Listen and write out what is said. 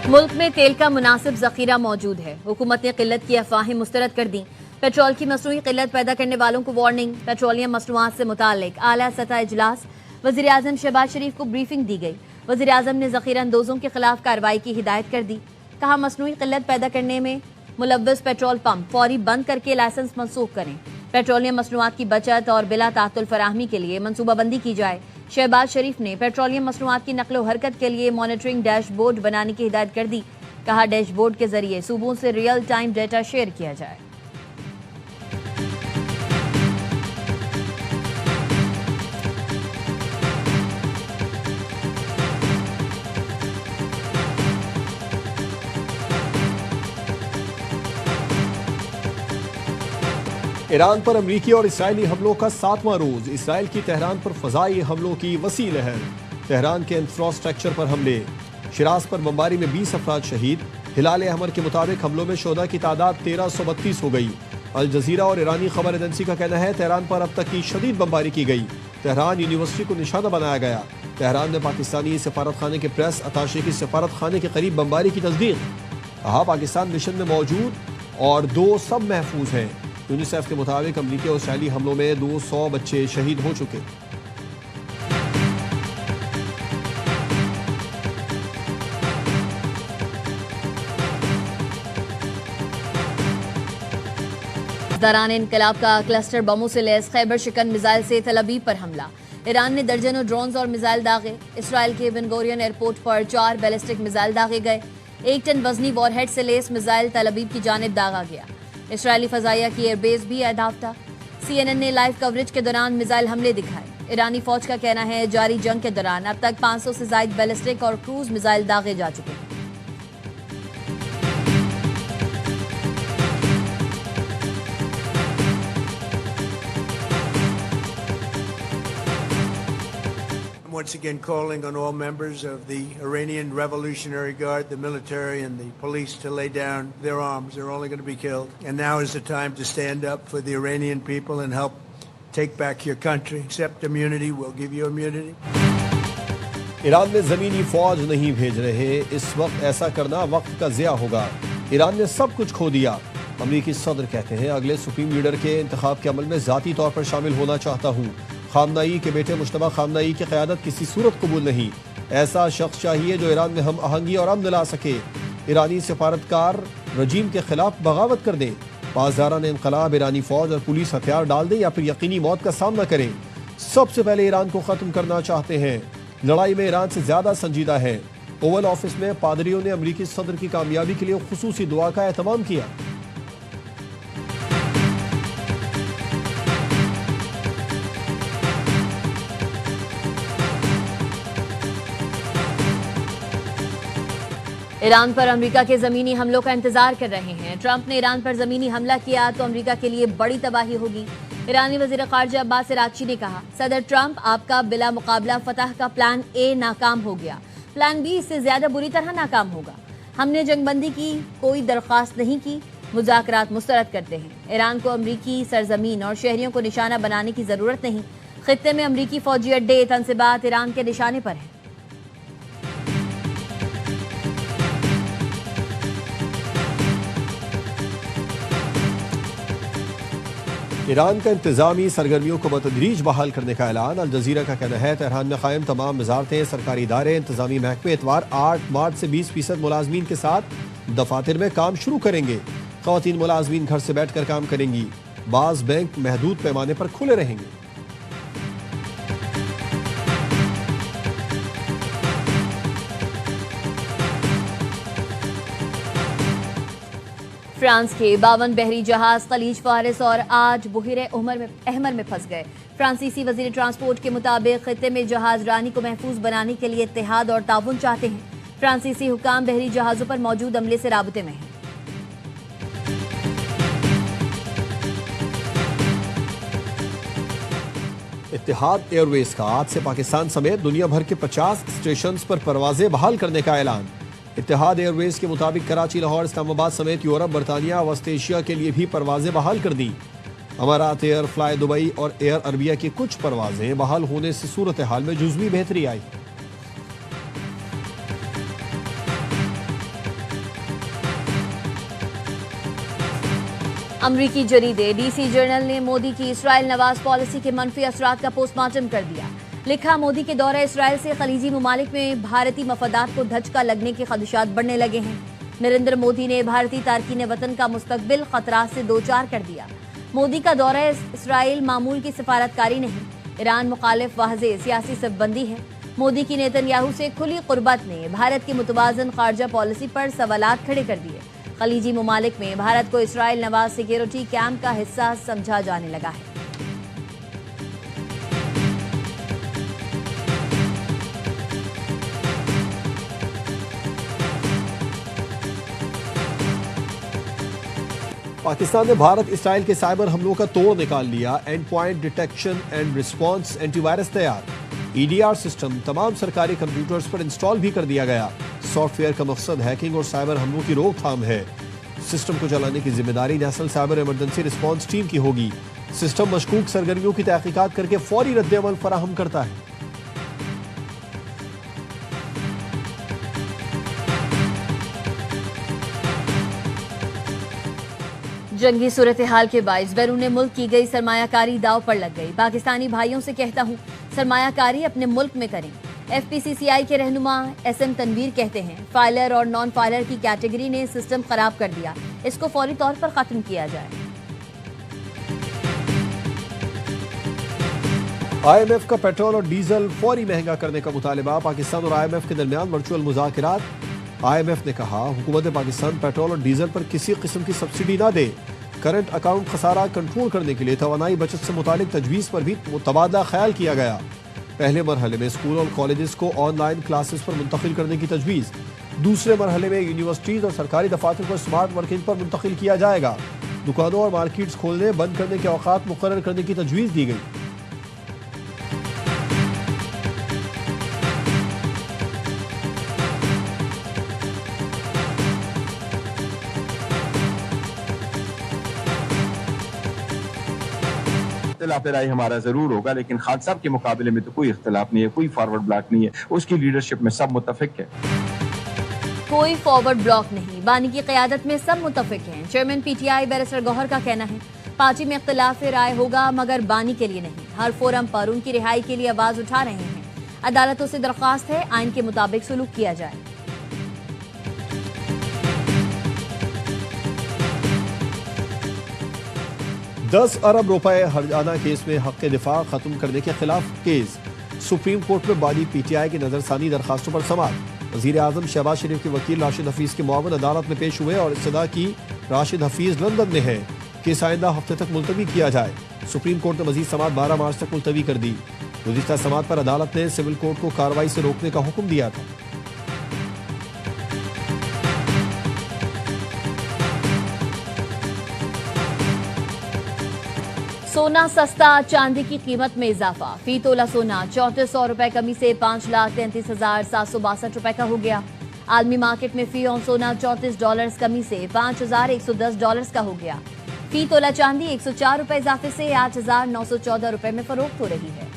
मुल्क में तेल का मुनासिब जखीरा मौजूद है। हुकूमत ने किल्लत की अफवाहें मुस्तरद कर दी। पेट्रोल की मसनूई किल्लत पैदा करने वालों को वार्निंग। पेट्रोलियम मसनूआत से मुताल्लिक आला सतह इजलास। वज़ीर आज़म शहबाज शरीफ को ब्रीफिंग दी गई। वज़ीर आज़म ने ज़ख़ीरा अंदोज़ों के खिलाफ कार्रवाई की हिदायत कर दी। कहा, मसनूई किल्लत पैदा करने में मुलव्वस पेट्रोल पंप फौरी बंद करके लाइसेंस मनसूख करें। पेट्रोलियम मसनूआत की बचत और बिला तातुल फराहमी के लिए मनसूबाबंदी की जाए। शहबाज शरीफ ने पेट्रोलियम मसनूआत की नकलो हरकत के लिए मॉनिटरिंग डैशबोर्ड बनाने की हिदायत कर दी। कहा, डैशबोर्ड के जरिए सूबों से रियल टाइम डेटा शेयर किया जाए। ईरान पर अमरीकी और इसराइली हमलों का 7वां रोज। इसराइल की तेहरान पर फजाई हमलों की वसी लहर। तेहरान के इंफ्रास्ट्रक्चर पर हमले। शिराज पर बमबारी में 20 अफराद शहीद। हिलाल अहमर के मुताबिक हमलों में शोधा की तादाद 1332 हो गई। अल जजीरा और ईरानी खबर एजेंसी का कहना है तेहरान पर अब तक की शदीद बमबारी की गई। तेहरान यूनिवर्सिटी को निशाना बनाया गया। तेहरान में पाकिस्तानी सफारत खाने के प्रेस अताशे की सफारत खाने के करीब बमबारी की तस्दीक। कहा, पाकिस्तान मिशन में मौजूद और 2 सब महफूज हैं। यूनिसेफ के मुताबिक अमरीकी और इसराइली हमलों में 200 बच्चे शहीद हो चुके। दौरान इनकलाब का क्लस्टर बमों से लैस खैबर शिकन मिसाइल से तल अवीव पर हमला। ईरान ने दर्जनों ड्रोन्स और मिसाइल दागे। इसराइल के बेन गुरियन एयरपोर्ट पर 4 बैलिस्टिक मिसाइल दागे गए। 1 टन वजनी वॉरहेड से लेस मिसाइल तल अवीव की जानिब दागा गया। इसराइली फजाइया की एयरबेस भी अहदाफ था। CNN ने लाइव कवरेज के दौरान मिसाइल हमले दिखाए। ईरानी फौज का कहना है जारी जंग के दौरान अब तक 500 से ज्यादा बैलिस्टिक और क्रूज मिसाइल दागे जा चुके हैं। Once again calling on all members of the Iranian Revolutionary Guard, the military and the police to lay down their arms. They're only going to be killed. And now is the time to stand up for the Iranian people and help take back your country. Accept immunity. We'll give you immunity. Iran में जमीनी फौज नहीं भेज रहे। इस वक्त ऐसा करना वक्त का ज़िया होगा। ईरान ने सब कुछ खो दिया। अमरीकी सदर कहते हैं अगले सुप्रीम लीडर के इंतखाब के अमल में ज़ाती तौर पर शामिल होना चाहता हूँ। खामनाई के बेटे मुश्तबा खामनाई की क़यादत किसी सूरत कबूल नहीं। ऐसा शख्स चाहिए जो ईरान में हम आहंगी और अमन ला सके। ईरानी सफारतकार रजीम के खिलाफ बगावत कर दे। पासदारान इनकलाब ईरानी फौज और पुलिस हथियार डाल दे या फिर यकीनी मौत का सामना करें। सबसे पहले ईरान को ख़त्म करना चाहते हैं। लड़ाई में ईरान से ज़्यादा संजीदा है। ओवल ऑफिस में पादरियों ने अमरीकी सदर की कामयाबी के लिए खुसूसी दुआ का एहतमाम किया। ईरान पर अमेरिका के जमीनी हमलों का इंतजार कर रहे हैं। ट्रंप ने ईरान पर जमीनी हमला किया तो अमेरिका के लिए बड़ी तबाही होगी। ईरानी वजीर खारजा अब्बास अरागची ने कहा, सदर ट्रंप आपका बिला मुकाबला फतह का प्लान ए नाकाम हो गया। प्लान बी इससे ज्यादा बुरी तरह नाकाम होगा। हमने जंगबंदी की कोई दरख्वास्त नहीं की, मुज़ाकरात मुस्तरद करते हैं। ईरान को अमरीकी सरजमीन और शहरियों को निशाना बनाने की जरूरत नहीं। खित्ते में अमरीकी फौजी अड्डे तनसिबात ईरान के निशाने पर हैं। ईरान का इंतजामी सरगर्मियों को बतदरीज बहाल करने का ऐलान। अल जजीरा का कहना है तेहरान में कायम तमाम वजारतें, सरकारी इदारे, इंतजामी महकमे इतवार 8 मार्च से 20% मुलाजमीन के साथ दफातर में काम शुरू करेंगे। ख़वातीन मुलाजमीन घर से बैठ कर काम करेंगी। बाज़ बैंक महदूद पैमाने पर खुले रहेंगे। फ्रांस के 52 बहरी जहाज खलीज फारिस और आज बुहिरे अहमर में फंस गए। फ्रांसीसी वजीर ट्रांसपोर्ट के मुताबिक खित्ते में जहाज रानी को महफूज बनाने के लिए इत्तेहाद और ताउन चाहते हैं। फ्रांसीसी हुकाम बहरी जहाजों पर मौजूद अमले से राबते में हैं। इत्तेहाद एयरवेज का आज से पाकिस्तान समेत दुनिया भर के 50 स्टेशन पर परवाजें बहाल करने का ऐलान। इत्तेहाद एयरवेज के मुताबिक कराची, लाहौर, इस्लामाबाद समेत यूरोप, बरतानिया, वस्त एशिया के लिए भी परवाजें बहाल कर दी। अमारात एयर, फ्लाई दुबई और एयर अरबिया की कुछ परवाजें बहाल होने से सूरत हाल में जुज़वी बेहतरी आई। अमरीकी जरीदे डीसी जर्नल ने मोदी की इसराइल नवाज पॉलिसी के मनफी असरात का पोस्टमार्टम कर दिया। लिखा, मोदी के दौरे इसराइल से खलीजी ममालिक में भारतीय मफादात को धचका लगने के खदशात बढ़ने लगे हैं। नरेंद्र मोदी ने भारतीय तारकीन वतन का मुस्तकबिल खतरात से दो चार कर दिया। मोदी का दौरा इसराइल मामूल की सिफारतकारी नहीं, ईरान मुखालिफ वाज़े सियासी सबबंदी है। मोदी की नेतन्याहू से खुली कुर्बत ने भारत की मुतवाज़न खारजा पॉलिसी पर सवालात खड़े कर दिए। खलीजी ममालिक में भारत को इसराइल नवाज सिक्योरिटी कैंप का हिस्सा समझा जाने लगा है। पाकिस्तान ने भारत इसराइल के साइबर हमलों का तोड़ निकाल लिया। And point detection and response antivirus तैयार। ईडीआर सिस्टम तमाम सरकारी कंप्यूटर्स पर इंस्टॉल भी कर दिया गया। सॉफ्टवेयर का मकसद हैकिंग और साइबर हमलों की रोकथाम है। सिस्टम को चलाने की जिम्मेदारी national cyber emergency response team की होगी। सिस्टम मशकूक सरगर्मियों की तहकीकात करके फौरी रद्द-ए-अमल फराहम करता है। जंगी सूरत हाल के बाइस बैरून मुल्क की गई सरमायाकारी दाव पर लग गई। पाकिस्तानी भाइयों से कहता हूं, सरमायाकारी अपने मुल्क में करें। FPCCI के रहनुमा SM तनवीर कहते हैं, फाइलर और नॉन फाइलर की कैटेगरी ने सिस्टम खराब कर दिया, इसको फौरी तौर पर खत्म किया जाए। IMF का पेट्रोल और डीजल फौरी महंगा करने का मुतालिबा। पाकिस्तान और IMF के दरमियान वर्चुअल मुज़ाकरात। IMF ने कहा, हुकूमत पाकिस्तान पेट्रोल और डीजल पर किसी किस्म की सब्सिडी ना दे। करंट अकाउंट खसारा कंट्रोल करने के लिए तवानाई बचत से मुतालिक तजवीज़ पर भी तबादला ख्याल किया गया। पहले मरहले में स्कूल और कॉलेजेस को ऑनलाइन क्लासेस पर मुंतकिल करने की तजवीज़। दूसरे मरहले में यूनिवर्सिटीज़ और सरकारी दफातर को स्मार्ट वर्किंग पर मुंतकिल किया जाएगा। दुकानों और मार्केट्स खोलने बंद करने के औकात मुकर्रर करने की तजवीज़ दी गई। इख्तिलाफ राय हमारा जरूर होगा, लेकिन खान साहब के मुकाबले में तो कोई इख्तिलाफ नहीं है, कोई फॉरवर्ड ब्लॉक नहीं है। उसकी लीडरशिप में सब मुतफिक है। कोई फॉरवर्ड ब्लॉक नहीं, बानी की क़यादत में सब मुतफिक हैं। चेयरमैन PTI बैरिस्टर गौहर का कहना है, पार्टी में इख्तिलाफ राय होगा मगर बानी के लिए नहीं। हर फोरम पर उनकी रिहाई के लिए आवाज उठा रहे हैं। अदालतों से दरख्वास्त है, आइन के मुताबिक सलूक किया जाए। $10 अरब हर्जाना केस में हक़ दिफा खत्म करने के खिलाफ केस। सुप्रीम कोर्ट में बानी PTI की नजरसानी दरखास्तों पर समाअत। वज़ीर आज़म शहबाज शरीफ के वकील राशिद हफीज के मुआवन अदालत में पेश हुए और इस्तदा की राशिद हफीज लंदन में है। केस आइंदा हफ्ते तक मुलतवी किया जाए। सुप्रीम कोर्ट ने मजीद समाअत 12 मार्च तक मुलतवी कर दी। गुज़िश्ता समाअत पर अदालत ने सिविल कोर्ट को कार्रवाई से रोकने का हुक्म दिया था। सोना सस्ता, चांदी की कीमत में इजाफा। फी तोला सोना 3400 रुपए कमी से 5,33,762 रुपए का हो गया। आलमी मार्केट में फी ऑन सोना $34 कमी से $5,110 का हो गया। फी तोला चांदी 104 रुपए इजाफे से 8,914 रुपए में फरोख्त हो रही है।